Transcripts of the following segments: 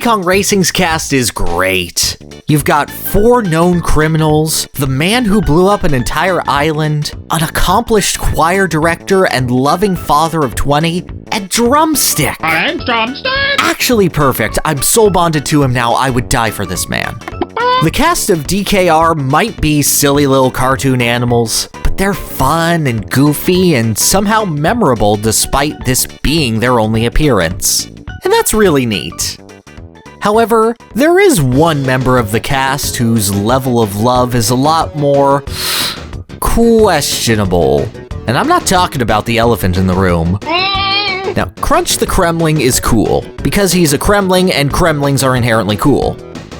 Kong Racing's cast is great. You've got 4 known criminals, the man who blew up an entire island, an accomplished choir director and loving father of 20, and Drumstick. I'm Drumstick! Actually perfect. I'm soul bonded to him now. I would die for this man. The cast of DKR might be silly little cartoon animals, but they're fun and goofy and somehow memorable despite this being their only appearance. And that's really neat. However, there is one member of the cast whose level of love is a lot more questionable. And I'm not talking about the elephant in the room. Now, Krunch the Kremling is cool, because he's a Kremling and Kremlings are inherently cool.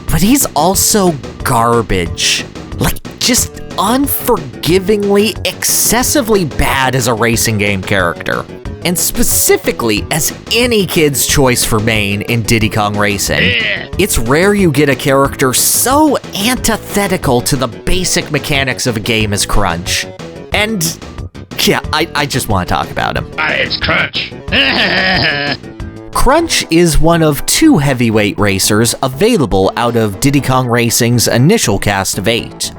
But he's also garbage. Like, just unforgivingly, excessively bad as a racing game character. And specifically as any kid's choice for main in Diddy Kong Racing. It's rare you get a character so antithetical to the basic mechanics of a game as Krunch. And yeah, I just want to talk about him. It's Krunch. Krunch is one of 2 heavyweight racers available out of Diddy Kong Racing's initial cast of 8.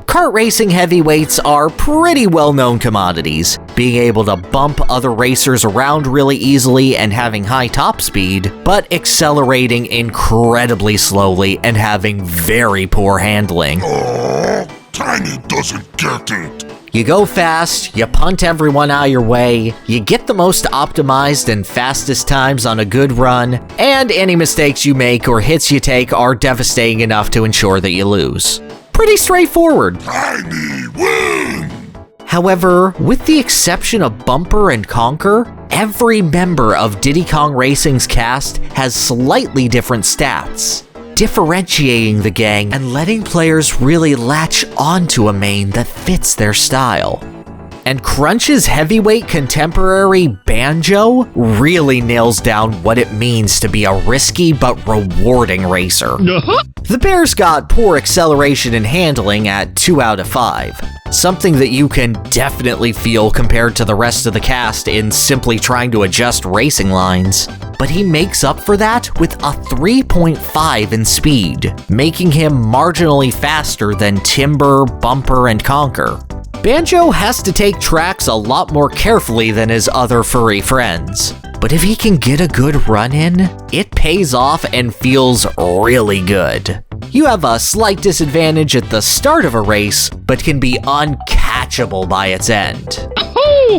Kart racing heavyweights are pretty well-known commodities, being able to bump other racers around really easily and having high top speed, but accelerating incredibly slowly and having very poor handling. Tiny doesn't get it. You go fast, you punt everyone out of your way, you get the most optimized and fastest times on a good run, and any mistakes you make or hits you take are devastating enough to ensure that you lose. Pretty straightforward. Tiny win! However, with the exception of Bumper and Conker, every member of Diddy Kong Racing's cast has slightly different stats, differentiating the gang and letting players really latch onto a main that fits their style. And Krunch's heavyweight contemporary Banjo really nails down what it means to be a risky but rewarding racer. The Bear's got poor acceleration and handling at 2 out of 5, something that you can definitely feel compared to the rest of the cast in simply trying to adjust racing lines. But he makes up for that with a 3.5 in speed, making him marginally faster than Timber, Bumper, and Conker. Banjo has to take tracks a lot more carefully than his other furry friends, but if he can get a good run in, it pays off and feels really good. You have a slight disadvantage at the start of a race, but can be uncatchable by its end.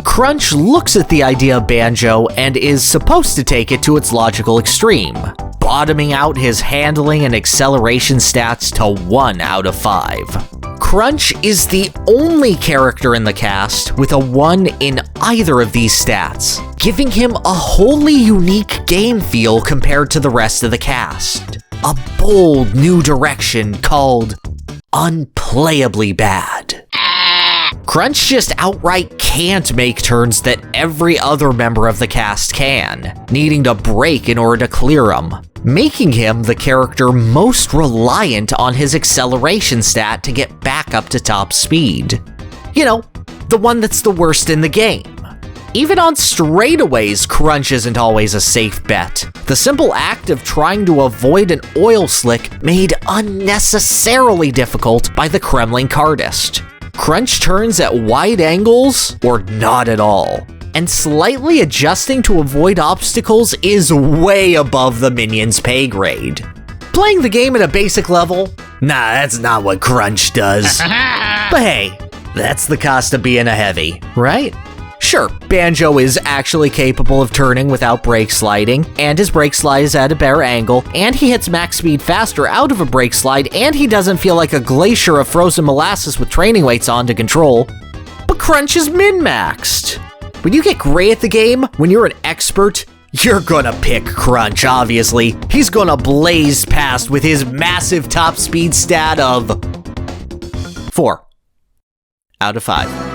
Krunch looks at the idea of Banjo and is supposed to take it to its logical extreme, bottoming out his handling and acceleration stats to 1 out of 5. Krunch is the only character in the cast with a 1 in either of these stats, giving him a wholly unique game feel compared to the rest of the cast. A bold new direction called unplayably bad. Krunch just outright can't make turns that every other member of the cast can, needing to brake in order to clear them, making him the character most reliant on his acceleration stat to get back up to top speed. You know, the one that's the worst in the game. Even on straightaways, Krunch isn't always a safe bet. The simple act of trying to avoid an oil slick made unnecessarily difficult by the Kremling kartist. Krunch turns at wide angles or not at all, and slightly adjusting to avoid obstacles is way above the minion's pay grade. Playing the game at a basic level? Nah, that's not what Krunch does. But hey, that's the cost of being a heavy, right? Sure, Banjo is actually capable of turning without brake sliding, and his brake slide is at a better angle, and he hits max speed faster out of a brake slide, and he doesn't feel like a glacier of frozen molasses with training weights on to control. But Krunch is min-maxed. When you get great at the game, when you're an expert, you're gonna pick Krunch, obviously. He's gonna blaze past with his massive top speed stat of 4 out of 5.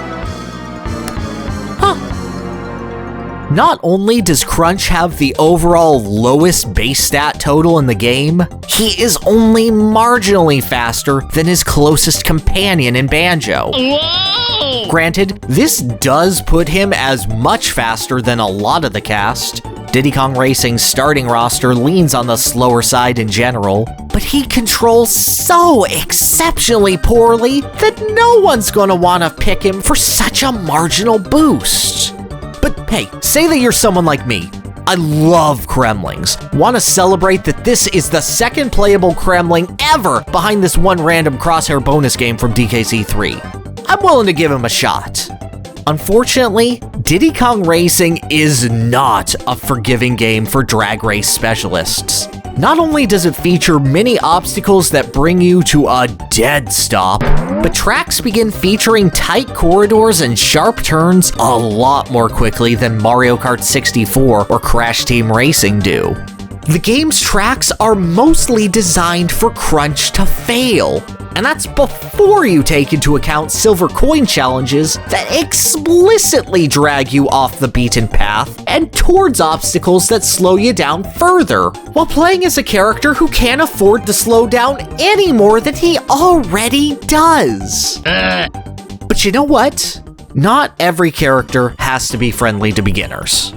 Not only does Krunch have the overall lowest base stat total in the game, he is only marginally faster than his closest companion in Banjo. Whoa! Granted, this does put him as much faster than a lot of the cast, Diddy Kong Racing's starting roster leans on the slower side in general, but he controls so exceptionally poorly that no one's gonna wanna pick him for such a marginal boost. But hey, say that you're someone like me. I love Kremlings. Want to celebrate that this is the second playable Kremling ever behind this one random crosshair bonus game from DKC3. I'm willing to give him a shot. Unfortunately, Diddy Kong Racing is not a forgiving game for drag race specialists. Not only does it feature many obstacles that bring you to a dead stop, but tracks begin featuring tight corridors and sharp turns a lot more quickly than Mario Kart 64 or Crash Team Racing do. The game's tracks are mostly designed for Krunch to fail, and that's before you take into account silver coin challenges that explicitly drag you off the beaten path and towards obstacles that slow you down further, while playing as a character who can't afford to slow down any more than he already does. But you know what? Not every character has to be friendly to beginners.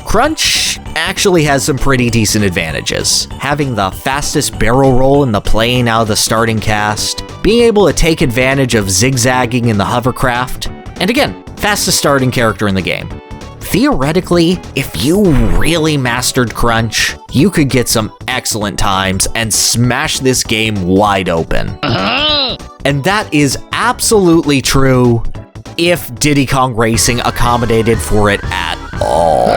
Krunch actually has some pretty decent advantages. Having the fastest barrel roll in the plane out of the starting cast, being able to take advantage of zigzagging in the hovercraft, and again, fastest starting character in the game. Theoretically, if you really mastered Krunch, you could get some excellent times and smash this game wide open. And that is absolutely true if Diddy Kong Racing accommodated for it at all.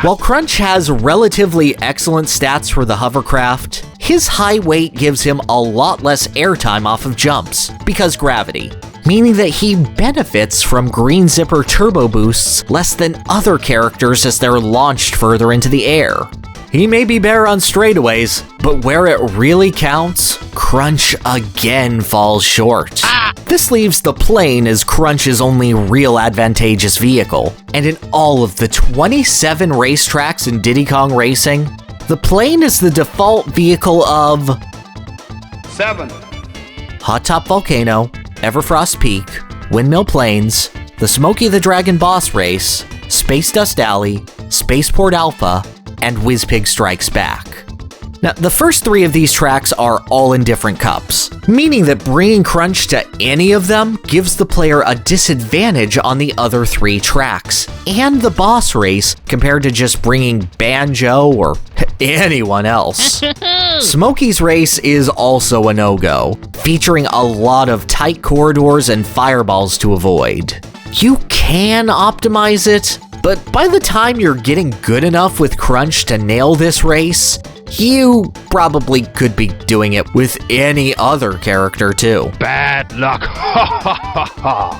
While Krunch has relatively excellent stats for the hovercraft, his high weight gives him a lot less airtime off of jumps, because gravity, meaning that he benefits from green zipper turbo boosts less than other characters as they're launched further into the air. He may be better on straightaways, but where it really counts, Krunch again falls short. This leaves the plane as Krunch's only real advantageous vehicle, and in all of the 27 racetracks in Diddy Kong Racing, the plane is the default vehicle of 7. Hot Top Volcano, Everfrost Peak, Windmill Plains, the Smokey the Dragon Boss Race, Space Dust Alley, Spaceport Alpha, and Whizpig Strikes Back. Now, the first 3 of these tracks are all in different cups, meaning that bringing Krunch to any of them gives the player a disadvantage on the other 3 tracks, and the boss race compared to just bringing Banjo or anyone else. Smokey's race is also a no-go, featuring a lot of tight corridors and fireballs to avoid. You can optimize it, but by the time you're getting good enough with Krunch to nail this race, you probably could be doing it with any other character too. Bad luck.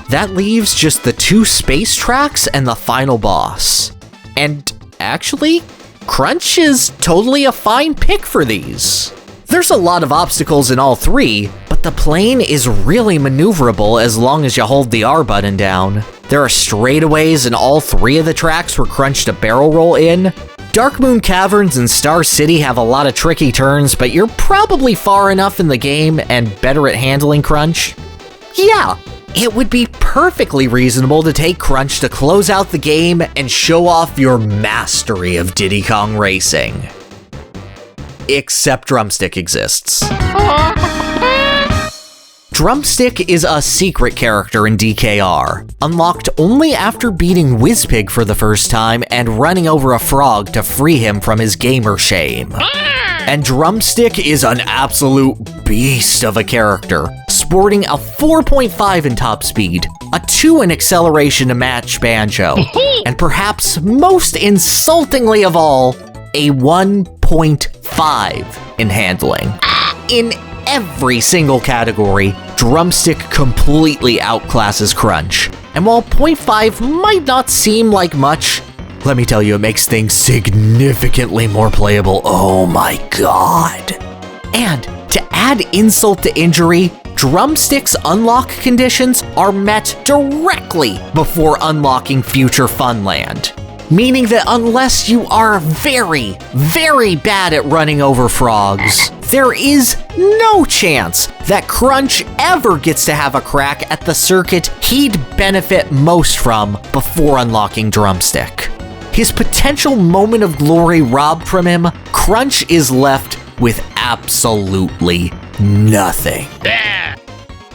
That leaves just the 2 space tracks and the final boss. And actually, Krunch is totally a fine pick for these. There's a lot of obstacles in all 3, but the plane is really maneuverable as long as you hold the R button down. There are straightaways in all 3 of the tracks for Krunch to barrel roll in. Dark Moon Caverns and Star City have a lot of tricky turns, but you're probably far enough in the game and better at handling Krunch. Yeah, it would be perfectly reasonable to take Krunch to close out the game and show off your mastery of Diddy Kong Racing. Except Drumstick exists. Drumstick is a secret character in DKR, unlocked only after beating Whizpig for the first time and running over a frog to free him from his gamer shame. And Drumstick is an absolute beast of a character, sporting a 4.5 in top speed, a 2 in acceleration to match Banjo, and perhaps most insultingly of all, a 1.5 in handling. In every single category, Drumstick completely outclasses Krunch. And while 0.5 might not seem like much, let me tell you, it makes things significantly more playable. Oh my god. And to add insult to injury, Drumstick's unlock conditions are met directly before unlocking future Funland. Meaning that unless you are very, very bad at running over frogs, there is no chance that Krunch ever gets to have a crack at the circuit he'd benefit most from before unlocking Drumstick. his potential moment of glory robbed from him, Krunch is left with absolutely nothing.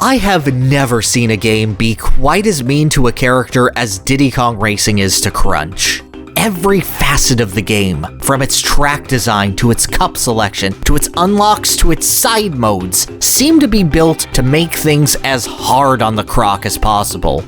I have never seen a game be quite as mean to a character as Diddy Kong Racing is to Krunch. Every facet of the game, from its track design to its cup selection, to its unlocks to its side modes, seem to be built to make things as hard on the croc as possible.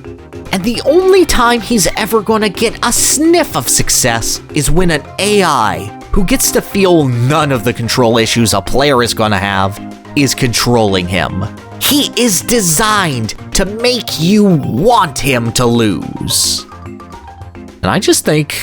And the only time he's ever gonna get a sniff of success is when an AI, who gets to feel none of the control issues a player is gonna have, is controlling him. He is designed to make you want him to lose. And I just think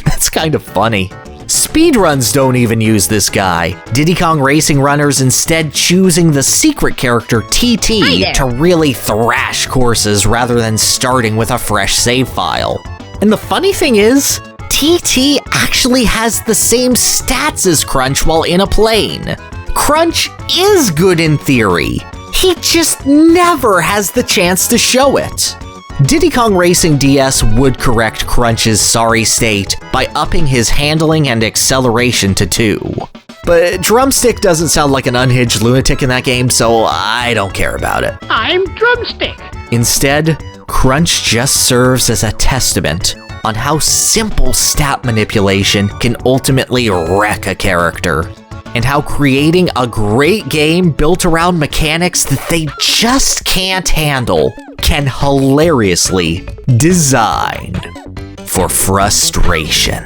that's kind of funny. Speedruns don't even use this guy. Diddy Kong Racing runners instead choosing the secret character TT to really thrash courses rather than starting with a fresh save file. And the funny thing is, TT actually has the same stats as Krunch while in a plane. Krunch is good in theory. He just never has the chance to show it. Diddy Kong Racing DS would correct Krunch's sorry state by upping his handling and acceleration to 2. But Drumstick doesn't sound like an unhinged lunatic in that game, so I don't care about it. I'm Drumstick. Instead, Krunch just serves as a testament on how simple stat manipulation can ultimately wreck a character, and how creating a great game built around mechanics that they just can't handle can hilariously design for frustration.